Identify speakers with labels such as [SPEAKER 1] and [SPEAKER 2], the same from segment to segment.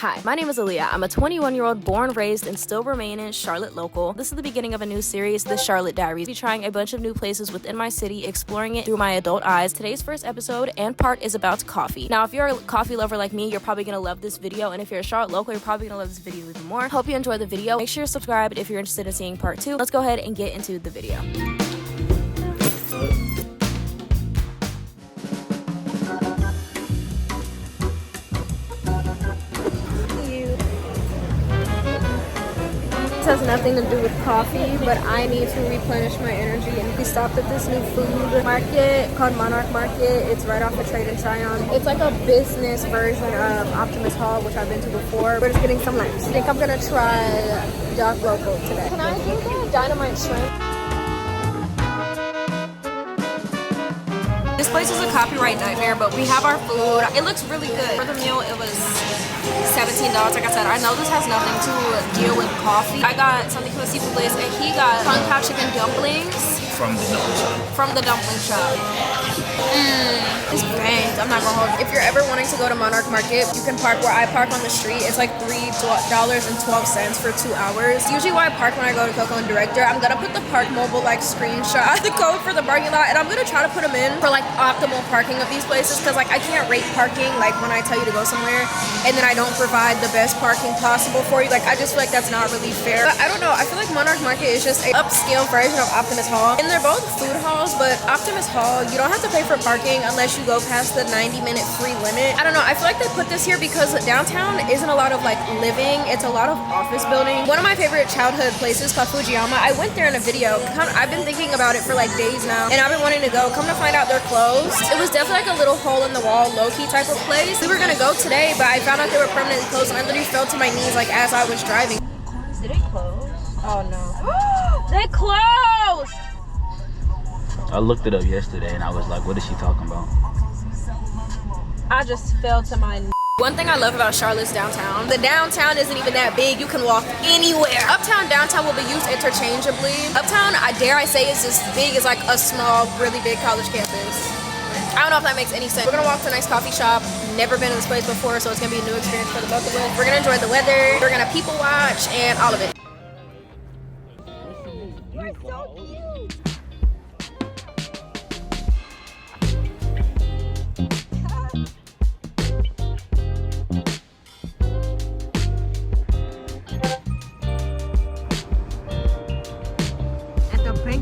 [SPEAKER 1] Hi, my name is Aliyah. I'm a 21-year-old born, raised, and still remaining Charlotte local. This is the beginning of a new series, The Charlotte Diaries. I'll be trying a bunch of new places within my city, exploring it through my adult eyes. Today's first episode and part is about coffee. Now, if you're a coffee lover like me, you're probably gonna love this video, and if you're a Charlotte local, you're probably gonna love this video even more. Hope you enjoy the video. Make sure to subscribe if you're interested in seeing part 2. Let's go ahead and get into the video. This has nothing to do with coffee, but I need to replenish my energy, and we stopped at this new food market called Monarch Market. It's right off the Trade in Cheyenne. It's like a business version of Optimus Hall, which I've been to before. We're just getting some lunch. I think I'm gonna try Dark Local today. Can I do the dynamite shrimp? This place is a copyright nightmare, but we have our food. It looks really good. For the meal, it was $17. Like I said, I know this has nothing to deal with coffee. I got something from the seafood place, and he got kung pao chicken dumplings
[SPEAKER 2] from the dumpling shop.
[SPEAKER 1] It's banged. I'm not gonna hold you. If you're ever wanting to go to Monarch Market, you can park where I park on the street. It's like $3.12 for 2 hours. Usually where I park when I go to Coco and Director. I'm gonna put the Park Mobile like screenshot, the code for the parking lot, and I'm gonna try to put them in for like optimal parking of these places, because like I can't rate parking like when I tell you to go somewhere and then I don't provide the best parking possible for you. Like I just feel like that's not really fair. But I don't know, I feel like Monarch Market is just an upscale version of Optimus Hall, and they're both food halls, but Optimus Hall, you don't have to pay for parking unless you go past the 90-minute free limit. I don't know, I feel like they put this here because downtown isn't a lot of like living, it's a lot of office building. One of my favorite childhood places called Fujiyama, I went there in a video. I've been thinking about it for like days now, and I've been wanting to go. Come to find out they're closed. It was definitely like a little hole in the wall, low-key type of place. We were gonna go today, but I found out they were permanently closed, and I literally fell to my knees like as I was driving. Did it close? Oh no. They closed!
[SPEAKER 2] I looked it up yesterday and I was like, what is she talking about?
[SPEAKER 1] I just fell to my knees. One thing I love about Charlotte's downtown, the downtown isn't even that big. You can walk anywhere. Uptown, downtown will be used interchangeably. Uptown, I dare I say, is as big as like a small, really big college campus. I don't know if that makes any sense. We're gonna walk to a nice coffee shop. Never been to this place before, so it's gonna be a new experience for the both of us. We're gonna enjoy the weather. We're gonna people watch and all of it. You're so cute.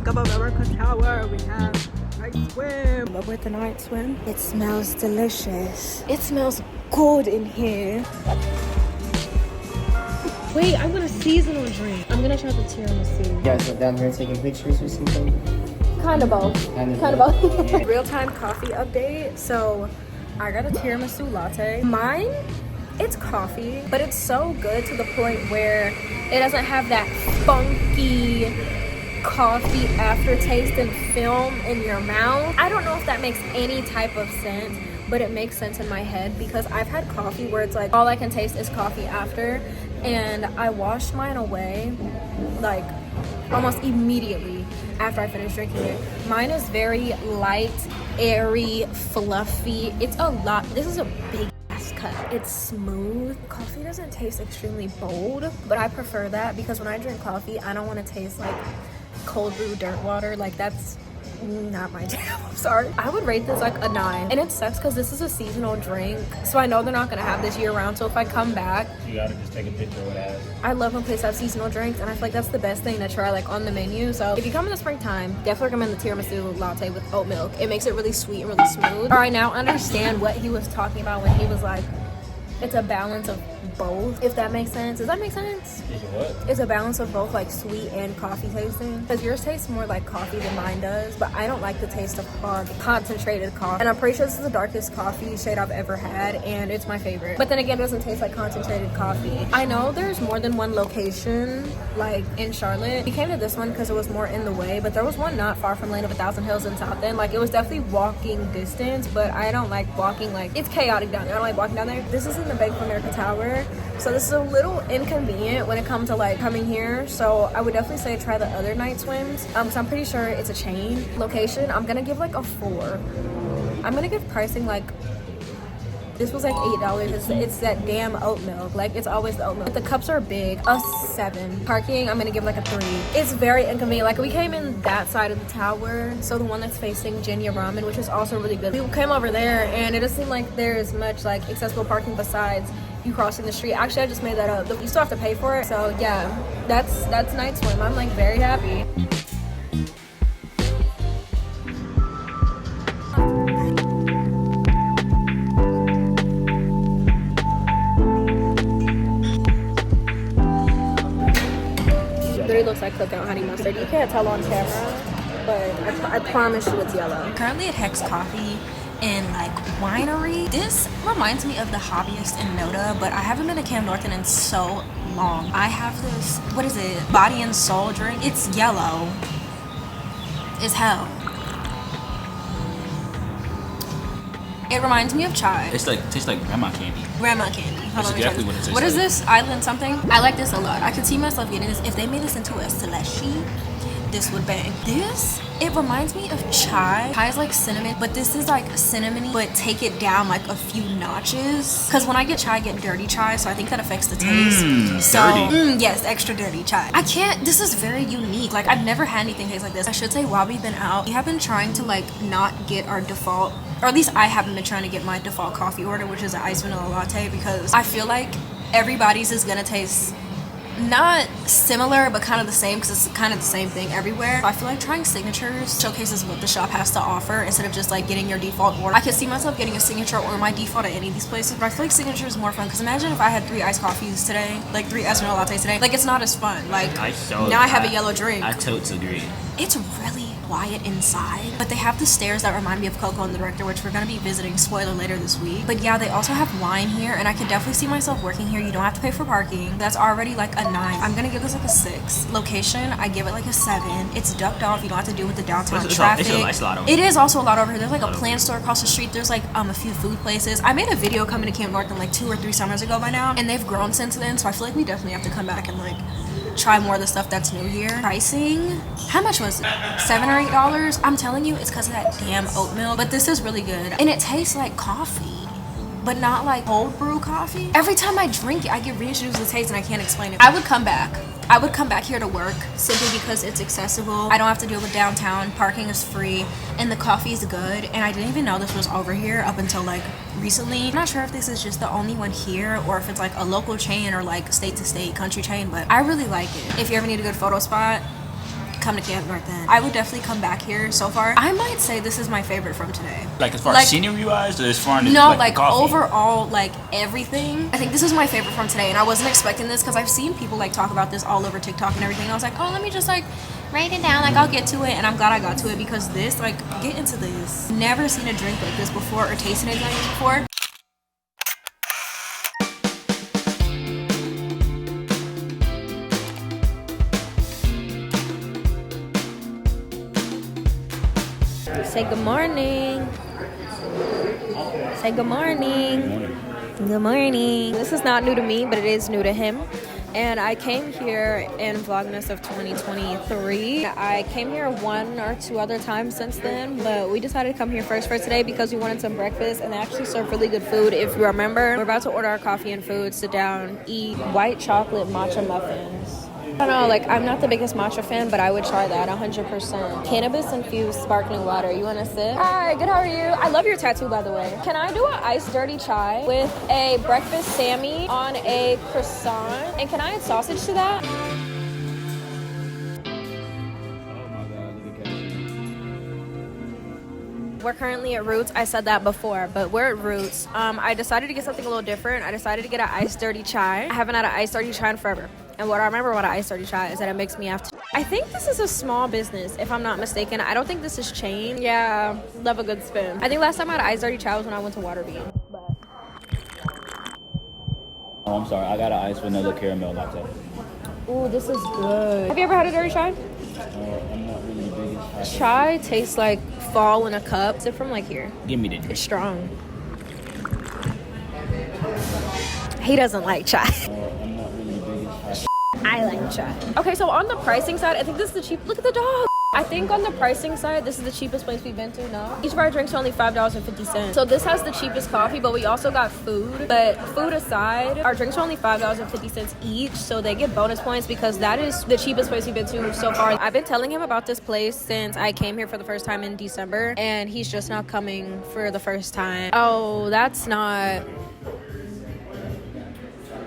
[SPEAKER 3] Of America Tower, we have night swim. But with the night swim, it smells delicious. It smells good in here. Wait, I want a seasonal drink. I'm gonna try the tiramisu.
[SPEAKER 4] You guys are down here taking pictures or something?
[SPEAKER 3] Kind of both. Kind of both. Real-time coffee update. So I got a tiramisu latte. Mine, it's coffee, but it's so good to the point where it doesn't have that funky coffee aftertaste and film in your mouth. I don't know if that makes any type of sense, but it makes sense in my head because I've had coffee where it's like all I can taste is coffee after, and I washed mine away like almost immediately after I finished drinking it. Mine is very light, airy, fluffy. It's a lot. This is a big ass cup. It's smooth. Coffee doesn't taste extremely bold, but I prefer that because when I drink coffee, I don't want to taste like cold brew dirt water. Like that's not my jam. I'm sorry. I would rate this like a 9, and it sucks because this is a seasonal drink, so I know they're not gonna have this year round. So if I come back,
[SPEAKER 2] You gotta just take a picture with that.
[SPEAKER 3] I love when places have seasonal drinks, and I feel like that's the best thing to try like on the menu. So if you come in the springtime, definitely recommend the tiramisu latte with oat milk. It makes it really sweet and really smooth. All right, now understand what he was talking about when he was like, it's a balance of both, if that makes sense. Does that make sense?
[SPEAKER 2] Is it what?
[SPEAKER 3] It's a balance of both like sweet and coffee tasting, because yours tastes more like coffee than mine does, but I don't like the taste of hard concentrated coffee, and I'm pretty sure this is the darkest coffee shade I've ever had, and it's my favorite. But then again, it doesn't taste like concentrated coffee. I know there's more than one location like in Charlotte. We came to this one because it was more in the way, but there was one not far from Lane of a Thousand Hills in South End. Like it was definitely walking distance, but I don't like walking, like it's chaotic down there. I don't like walking down there. This is in the Bank of America Tower, so this is a little inconvenient when it comes to like coming here. So I would definitely say try the other night swims, so I'm pretty sure it's a chain location. I'm gonna give like a 4. I'm gonna give pricing like This was like $8. It's that damn oat milk. Like, it's always the oat milk. The cups are big. A 7. Parking, I'm gonna give like a 3. It's very inconvenient. Like, we came in that side of the tower, so the one that's facing Jinya Ramen, which is also really good. We came over there, and it doesn't seem like there's much like accessible parking besides you crossing the street. Actually, I just made that up. You still have to pay for it. So yeah, that's Night Swim. I'm like very happy. Literally looks like cookout honey mustard. You can't tell on camera, but I promise you it's yellow.
[SPEAKER 5] Currently at Hex Coffee in like winery. This reminds me of the Hobbyist in Noda, but I haven't been to Camp Norton in so long. I have this, what is it, Body and Soul drink. It's yellow as hell. It reminds me of chai.
[SPEAKER 2] It's like tastes like grandma candy.
[SPEAKER 5] Grandma candy. Hold
[SPEAKER 2] That's
[SPEAKER 5] on,
[SPEAKER 2] exactly what it tastes
[SPEAKER 5] What is
[SPEAKER 2] like.
[SPEAKER 5] this? Island something? I like this a lot. I could see myself getting this. If they made this into a slushy, this would bang. This, it reminds me of chai. Chai is like cinnamon, but this is like cinnamony, but take it down like a few notches. Because when I get chai, I get dirty chai, so I think that affects the taste.
[SPEAKER 2] Dirty.
[SPEAKER 5] Yes, extra dirty chai. I can't, this is very unique. Like, I've never had anything taste like this. I should say, while we've been out, we have been trying to like not get our default, or at least I haven't been trying to get my default coffee order, which is an iced vanilla latte, because I feel like everybody's is gonna taste not similar, but kind of the same, because it's kind of the same thing everywhere. I feel like trying signatures showcases what the shop has to offer instead of just like getting your default order. I could see myself getting a signature or my default at any of these places, but I feel like signature is more fun, because imagine if I had 3 iced coffees today, like 3 iced vanilla lattes today. Like, it's not as fun. Like, now I have a yellow drink.
[SPEAKER 2] I totes agree.
[SPEAKER 5] It's really quiet inside, but they have the stairs that remind me of Coco and the Director, which we're going to be visiting, spoiler, later this week. But yeah, they also have wine here, and I could definitely see myself working here. You don't have to pay for parking. That's already like a 9. I'm gonna give this like a 6. Location, I give it like a 7. It's ducked off. You don't have to deal with the downtown traffic.
[SPEAKER 2] It's a lot over
[SPEAKER 5] It is also a lot over here. There's like a plant store across the street. There's like a few food places. I made a video coming to Camp Norton like 2 or 3 summers ago by now, and they've grown since then, so I feel like we definitely have to come back and like try more of the stuff that's new here. Pricing, how much was it? $7 or $8? I'm telling you, it's because of that damn oat milk. But this is really good, and it tastes like coffee, but not like cold brew coffee. Every time I drink it, I get reintroduced to the taste, and I can't explain it. I would come back here to work simply because it's accessible. I don't have to deal with downtown. Parking is free, and the coffee is good. And I didn't even know this was over here up until like recently. I'm not sure if this is just the only one here or if it's like a local chain or like state to state country chain, but I really like it. If you ever need a good photo spot, come to Camp Norton. I would definitely come back here. So far, I might say this is my favorite from today.
[SPEAKER 2] Like as far as scenery wise, or as far as
[SPEAKER 5] no,
[SPEAKER 2] like coffee?
[SPEAKER 5] Overall, like everything. I think this is my favorite from today, and I wasn't expecting this because I've seen people like talk about this all over TikTok and everything. I was like, oh, let me just like write it down, like I'll get to it, and I'm glad I got to it because this, like, get into this. Never seen a drink like this before or tasted anything like this before.
[SPEAKER 3] Say good morning. Say good morning. Good morning. This is not new to me, but it is new to him. And I came here in Vlogmas of 2023. I came here 1 or 2 other times since then, but we decided to come here first for today because we wanted some breakfast, and they actually serve really good food. If you remember, we're about to order our coffee and food, sit down, eat white chocolate matcha muffins. I don't know, like, I'm not the biggest matcha fan, but I would try that 100%. Cannabis infused sparkling water. You want to sip? Hi, good, how are you? I love your tattoo, by the way. Can I do an iced dirty chai with a breakfast Sammy on a croissant? And can I add sausage to that? We're currently at Roots. I said that before, but we're at Roots. I decided to get something a little different. I decided to get an iced dirty chai. I haven't had an iced dirty chai in forever. And what I remember about an iced dirty chai is that it makes me have to... I think this is a small business, if I'm not mistaken. I don't think this is chain. Yeah, love a good spin. I think last time I had an iced dirty chai was when I went to Waterbean.
[SPEAKER 2] Oh, I'm sorry. I got an iced vanilla caramel latte.
[SPEAKER 3] Ooh, this is good. Have you ever had a dirty chai?
[SPEAKER 2] I'm not really the biggest.
[SPEAKER 3] Chai tastes like fall in a cup. Is it from like here?
[SPEAKER 2] Give me that.
[SPEAKER 3] It's strong. He doesn't like chai. I like chai. Okay, so on the pricing side, I think this is the cheap. Look at the dog. I think on the pricing side, this is the cheapest place we've been to, no? Each of our drinks are only $5.50. So this has the cheapest coffee, but we also got food. But food aside, our drinks are only $5.50 each, so they get bonus points because that is the cheapest place we've been to so far. I've been telling him about this place since I came here for the first time in December, and he's just not coming for the first time. Oh, that's not...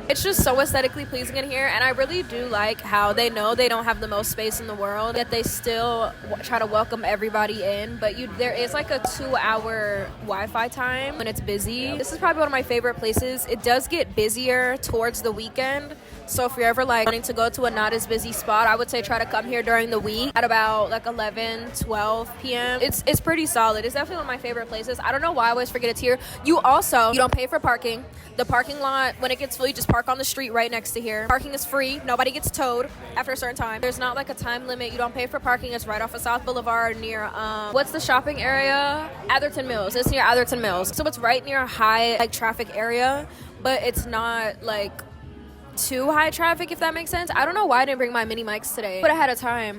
[SPEAKER 3] It's just so aesthetically pleasing in here, and I really do like how they know they don't have the most space in the world, yet they still try to welcome everybody in. But there is like a 2-hour Wi-Fi time when it's busy. This is probably one of my favorite places. It does get busier towards the weekend, so if you're ever like wanting to go to a not as busy spot, I would say try to come here during the week at about like 11-12 p.m. It's pretty solid. It's definitely one of my favorite places. I don't know why I always forget it's here. You don't pay for parking. The parking lot, when it gets full, you just park on the street right next to here. Parking is free. Nobody gets towed after a certain time. There's not like a time limit. You don't pay for parking. It's right off of South Boulevard near, what's the shopping area? Atherton Mills. It's near Atherton Mills. So it's right near a high like traffic area, but it's not like too high traffic, if that makes sense. I don't know why I didn't bring my mini mics today, but ahead of time.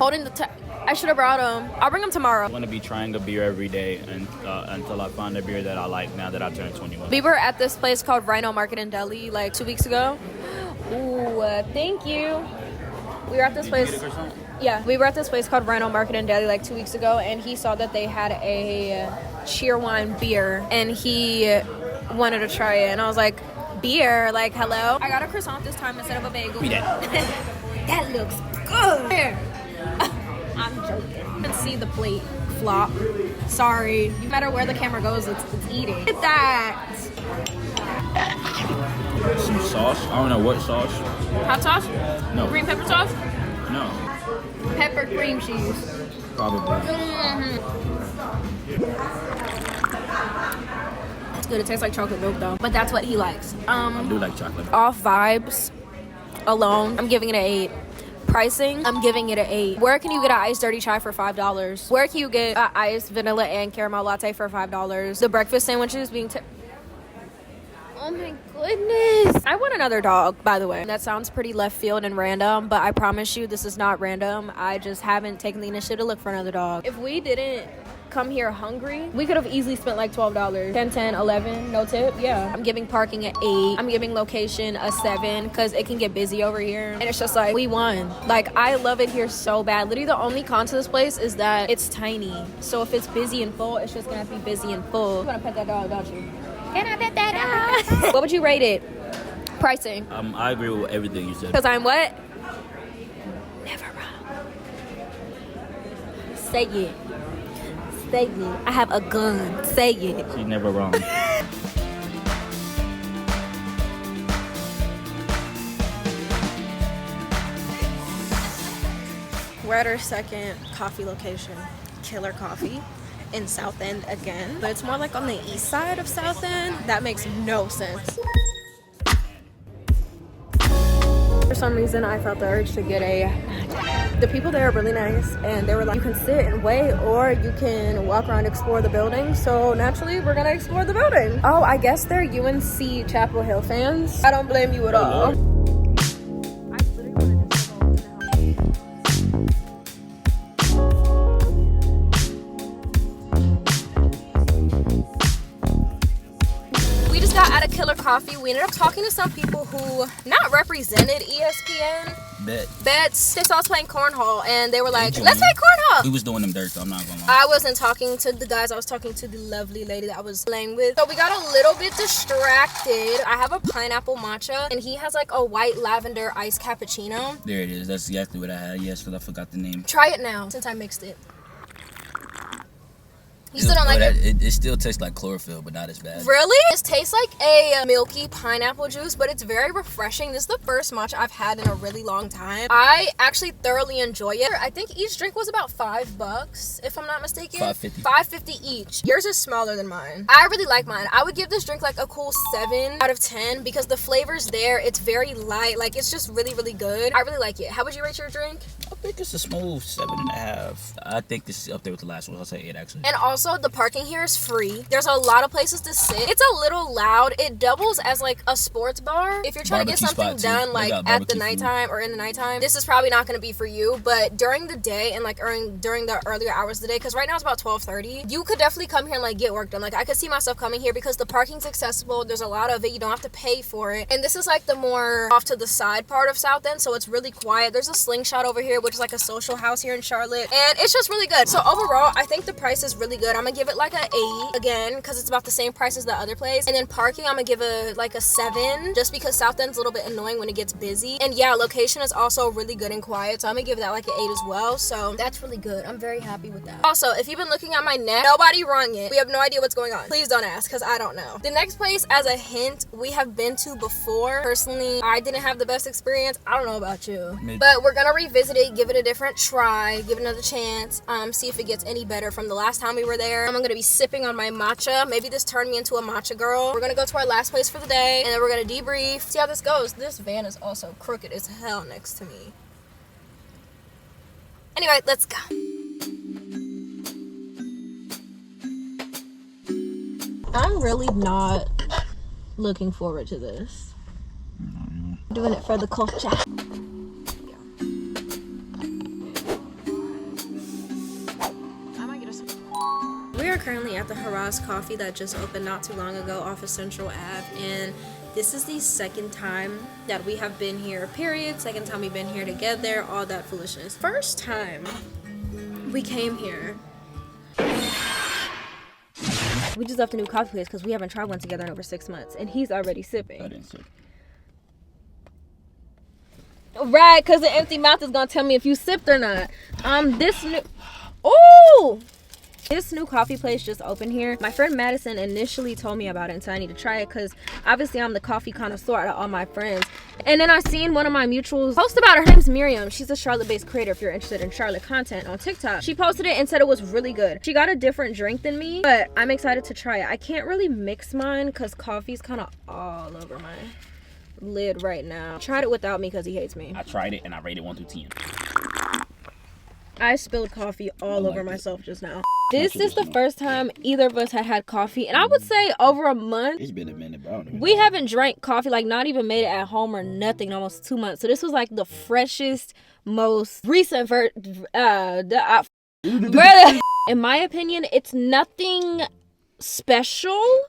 [SPEAKER 3] I should have brought them. I'll bring them tomorrow.
[SPEAKER 2] I'm gonna be trying a beer every day until I find a beer that I like now that I turned 21.
[SPEAKER 3] We were at this place called Rhino Market in Delhi like 2 weeks ago. Ooh, thank you. We were at this place. Yeah, we were at this place called Rhino Market in Delhi like 2 weeks ago, and he saw that they had a Cheerwine beer, and he wanted to try it, and I was like, beer, like, hello? I got a croissant this time instead of a bagel. That looks good. Here. I'm joking. You can see the plate flop. Sorry. No matter where the camera goes, it's eating. Look at that.
[SPEAKER 2] Some sauce. I don't know what sauce.
[SPEAKER 3] Hot sauce?
[SPEAKER 2] No.
[SPEAKER 3] Green pepper sauce?
[SPEAKER 2] No.
[SPEAKER 3] Pepper cream cheese.
[SPEAKER 2] Probably.
[SPEAKER 3] It's good. It tastes like chocolate milk though. But that's what he likes.
[SPEAKER 2] I do like chocolate.
[SPEAKER 3] Off vibes alone, I'm giving it an 8. Pricing, I'm giving it an 8. Where can you get an iced dirty chai for $5? Where can you get an iced vanilla and caramel latte for $5? The breakfast sandwiches being oh my goodness. I want another dog, by the way. That sounds pretty left field and random, but I promise you this is not random. I just haven't taken the initiative to look for another dog. If we didn't come here hungry, we could have easily spent like $12. 10, 11, no tip. Yeah. I'm giving parking an 8. I'm giving location a 7 because it can get busy over here. And it's just like, we won. Like, I love it here so bad. Literally the only con to this place is that it's tiny. So if it's busy and full, it's just gonna have to be busy and full. You wanna pet that dog, don't you? Can I pet that dog? What would you rate it? Pricing.
[SPEAKER 2] I agree with everything you said.
[SPEAKER 3] Because I'm what? Never wrong. Say it. Say it. I have a gun. Say it.
[SPEAKER 2] She's never wrong.
[SPEAKER 3] We're at our second coffee location, Killer Coffee in South End again, but it's more like on the east side of South End. That makes no sense. For some reason, I felt the urge to get the people there are really nice, and they were like, you can sit and wait, or you can walk around and explore the building. So naturally, we're gonna explore the building. Oh, I guess they're UNC Chapel Hill fans. I don't blame you at all. We just got out of Killer Coffee. We ended up talking to some people who not represented ESPN. Bets. They saw us playing cornhole, and they were like, let's play cornhole.
[SPEAKER 2] We was doing them dirt, so I'm not gonna lie.
[SPEAKER 3] I wasn't talking to the guys. I was talking to the lovely lady that I was playing with. So we got a little bit distracted. I have a pineapple matcha, and he has like a white lavender iced cappuccino.
[SPEAKER 2] There it is. That's exactly what I had. Yes, because I forgot the name.
[SPEAKER 3] Try it now, since I mixed it. You still don't like it?
[SPEAKER 2] It still tastes like chlorophyll, but not as bad.
[SPEAKER 3] Really? This tastes like a milky pineapple juice, but it's very refreshing. This is the first matcha I've had in a really long time. I actually thoroughly enjoy it. I think each drink was about $5, if I'm not mistaken.
[SPEAKER 2] $5.50.
[SPEAKER 3] $5.50 each. Yours is smaller than mine. I really like mine. I would give this drink like a cool 7 out of 10 because the flavor's there. It's very light. Like, it's just really, really good. I really like it. How would you rate your drink?
[SPEAKER 2] think it's a smooth 7.5. I think this is up there with the last one. I'll say 8 actually.
[SPEAKER 3] And also, the parking here is free. There's a lot of places to sit. It's a little loud. It doubles as like a sports bar. If you're trying to get something done like at the nighttime or in the nighttime, this is probably not going to be for you. But during the day and like during the earlier hours of the day, because right now it's about 12:30, you could definitely come here and like get work done. Like I could see myself coming here because the parking's accessible. There's a lot of it. You don't have to pay for it. And this is like the more off to the side part of South End, so it's really quiet. There's a Slingshot over here, which is like a social house here in Charlotte, and it's just really good. So overall, I think the price is really good. I'm gonna give it like a 8 again because it's about the same price as the other place. And then parking, I'm gonna give it like a 7 just because South End's a little bit annoying when it gets busy. And yeah, location is also really good and quiet, so I'm gonna give that like an 8 as well. So that's really good. I'm very happy with that. Also, if you've been looking at my neck, nobody wrung it. We have no idea what's going on. Please don't ask because I don't know. The next place, as a hint, we have been to before. Personally, I didn't have the best experience. I don't know about you, but we're gonna revisit it, give it a different try, give it another chance, see if it gets any better from the last time we were there. I'm gonna be sipping on my matcha. Maybe this turned me into a matcha girl. We're gonna go to our last place for the day, and then we're gonna debrief, see how this goes. This van is also crooked as hell next to me. Anyway, let's go. I'm really not looking forward to this. Doing it for the culture. We are currently at the Haraz Coffee that just opened not too long ago off of Central Ave, and this is the second time that we have been here, period. Second time we've been here together, all that foolishness. First time we came here, we just left a new coffee place because we haven't tried one together in over 6 months, and he's already sipping.
[SPEAKER 2] I didn't sip.
[SPEAKER 3] Right, because the empty mouth is gonna tell me if you sipped or not. This new coffee place just opened here. My friend Madison initially told me about it, and so I need to try it because obviously I'm the coffee connoisseur out of all my friends. And then I seen one of my mutuals post about it. Her name's Miriam. She's a Charlotte-based creator if you're interested in Charlotte content on TikTok. She posted it and said it was really good. She got a different drink than me, but I'm excited to try it. I can't really mix mine because coffee's kind of all over my lid right now. Tried it without me because he hates me.
[SPEAKER 2] I tried it and I rated 1 through 10.
[SPEAKER 3] I spilled coffee all over myself just now. This is the first time either of us had coffee, and I would say over a month.
[SPEAKER 2] It's been a minute, bro.
[SPEAKER 3] We haven't drank coffee, like not even made it at home or nothing, in almost 2 months. So this was like the freshest, most recent in my opinion, it's nothing special.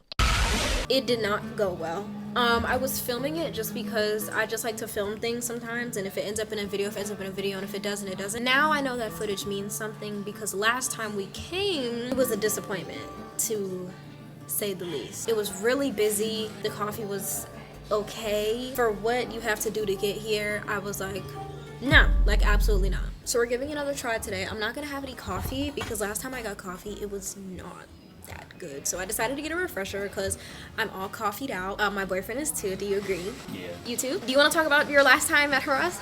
[SPEAKER 3] It did not go well. I was filming it just because I just like to film things sometimes, and if it ends up in a video, if it ends up in a video, and if it doesn't, it doesn't. Now I know that footage means something because last time we came, it was a disappointment, to say the least. It was really busy. The coffee was okay. For what you have to do to get here, I was like, no, like absolutely not. So we're giving it another try today. I'm not gonna have any coffee because last time I got coffee, it was not that good. So I decided to get a refresher because I'm all coffeeed out. My boyfriend is too. Do you agree?
[SPEAKER 2] Yeah.
[SPEAKER 3] You too? Do you want to talk about your last time at Haraz?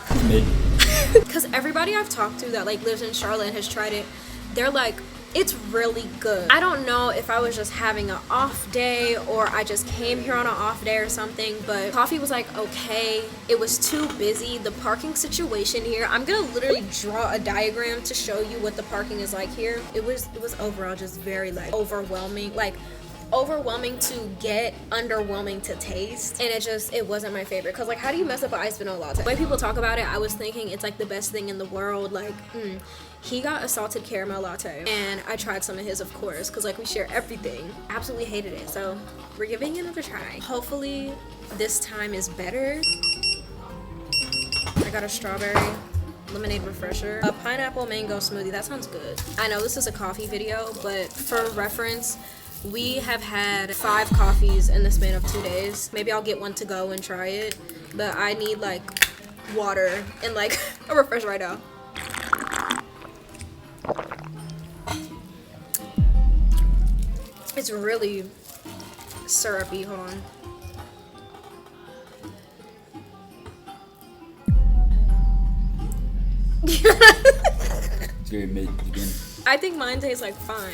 [SPEAKER 3] Because everybody I've talked to that like lives in Charlotte and has tried it, they're like, it's really good. I don't know if I was just having an off day or I just came here on an off day or something, but coffee was like okay. It was too busy. The parking situation here, I'm gonna literally draw a diagram to show you what the parking is like here. It was overall just very like overwhelming to get, underwhelming to taste, and it wasn't my favorite. Because like, how do you mess up an iced vanilla latte? The way people talk about it, I was thinking it's like the best thing in the world. Like he got a salted caramel latte, and I tried some of his, of course, because like we share everything. Absolutely hated it, so we're giving it another try. Hopefully this time is better. I got a strawberry lemonade refresher, a pineapple mango smoothie. That sounds good. I know this is a coffee video, but for reference, we have had 5 coffees in the span of 2 days. Maybe I'll get one to go and try it, but I need like water and like a refresher right now. It's really syrupy. Hold on.
[SPEAKER 2] It's very mid again.
[SPEAKER 3] I think mine tastes like fine.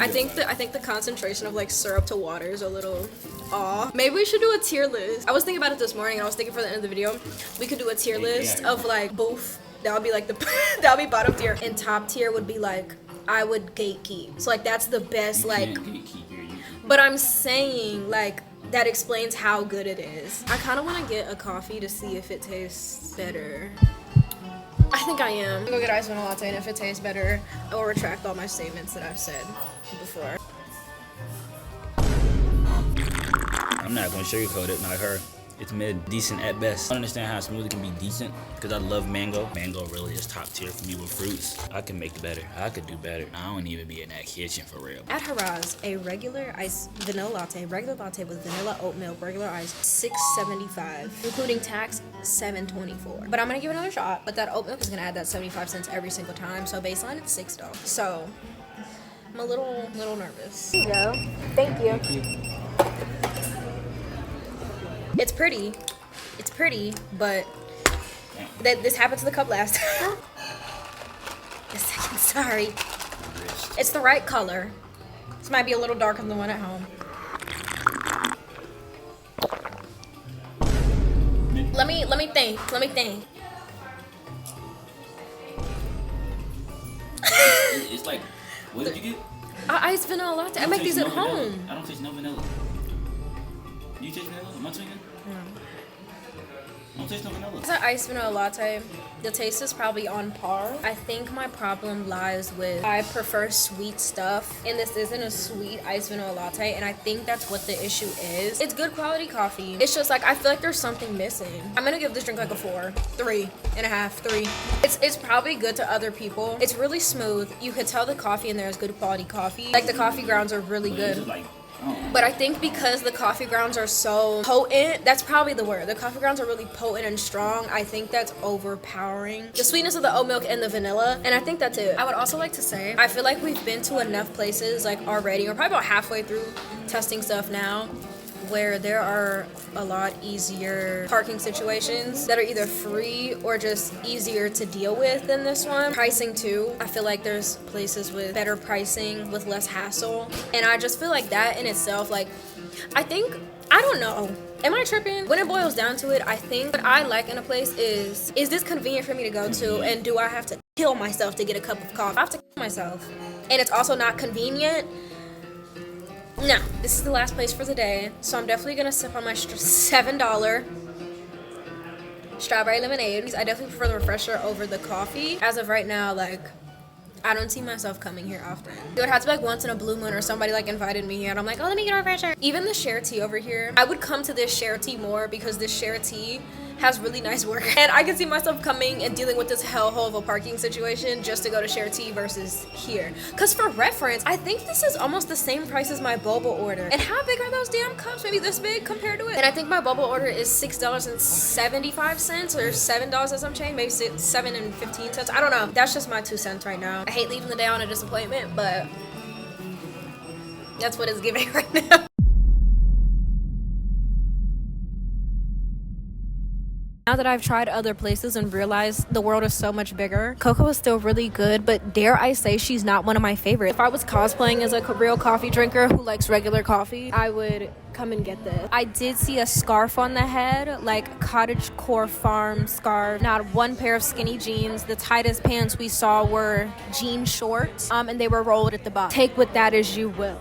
[SPEAKER 3] I think the concentration of like syrup to water is a little off. Maybe we should do a tier list. I was thinking about it this morning, and I was thinking for the end of the video, we could do a tier list of like both That would be like the that would be bottom tier. And top tier would be like I would gatekeep. So like that's the best like. But I'm saying like that explains how good it is. I kind of want to get a coffee to see if it tastes better. I think I am. I'm gonna go get iced vanilla latte, and if it tastes better, I will retract all my statements that I've said before.
[SPEAKER 2] I'm not gonna sugarcoat it, not her. It's mid, decent at best. I don't understand how a smoothie can be decent because I love mango. Mango really is top tier for me with fruits. I can make better. I could do better. I don't even be in that kitchen for real.
[SPEAKER 3] At Haraz, a regular iced vanilla latte, regular latte with vanilla oat milk, regular ice, $6.75, including tax, $7.24. But I'm gonna give it another shot. But that oat milk is gonna add that 75 cents every single time. So baseline, it's $6. So I'm a little nervous. Here you go. Thank you.
[SPEAKER 4] Thank you.
[SPEAKER 3] It's pretty, but this happened to the cup last time. The second, sorry. It's the right color. This might be a little darker than the one at home. Let me think.
[SPEAKER 2] It's like, what did you get?
[SPEAKER 3] Iced vanilla latte. I make these at home.
[SPEAKER 2] I don't taste no vanilla. Do you taste vanilla? Am I tweaking?
[SPEAKER 3] No.
[SPEAKER 2] I don't taste no vanilla.
[SPEAKER 3] It's an iced vanilla latte. The taste is probably on par. I think my problem lies with I prefer sweet stuff, and this isn't a sweet iced vanilla latte, and I think that's what the issue is. It's good quality coffee. It's just like I feel like there's something missing. I'm gonna give this drink like a 4, 3.5, 3. It's probably good to other people. It's really smooth. You could tell the coffee in there is good quality coffee. Like the coffee grounds are really good. But I think because the coffee grounds are so potent, that's probably the word. The coffee grounds are really potent and strong. I think that's overpowering the sweetness of the oat milk and the vanilla, and I think that's it. I would also like to say, I feel like we've been to enough places like already. We're probably about halfway through testing stuff now, where there are a lot easier parking situations that are either free or just easier to deal with than this one. Pricing too. I feel like there's places with better pricing with less hassle. And I just feel like that in itself, like, I don't know. Am I tripping? When it boils down to it, I think what I like in a place is this convenient for me to go to, and do I have to kill myself to get a cup of coffee? I have to kill myself. And it's also not convenient. No, this is the last place for the day, so I'm definitely gonna sip on my $7 strawberry lemonade. I definitely prefer the refresher over the coffee. As of right now, like, I don't see myself coming here often. It would have to be like once in a blue moon or somebody like invited me here and I'm like, oh, let me get a refresher. Even the share tea over here, I would come to this share tea more because this share tea has really nice work. And I can see myself coming and dealing with this hellhole of a parking situation just to go to share tea versus here. Cause for reference, I think this is almost the same price as my boba order. And how big are those damn cups? Maybe this big compared to it. And I think my boba order is $6.75 or $7 and some change, maybe $7.15. I don't know. That's just my 2 cents right now. I hate leaving the day on a disappointment, but that's what it's giving right now. Now that I've tried other places and realized the world is so much bigger, Coco is still really good, but dare I say she's not one of my favorites. If I was cosplaying as a real coffee drinker who likes regular coffee, I would come and get this. I did see a scarf on the head, like cottagecore farm scarf, not one pair of skinny jeans. The tightest pants we saw were jean shorts, and they were rolled at the bottom. Take with that as you will.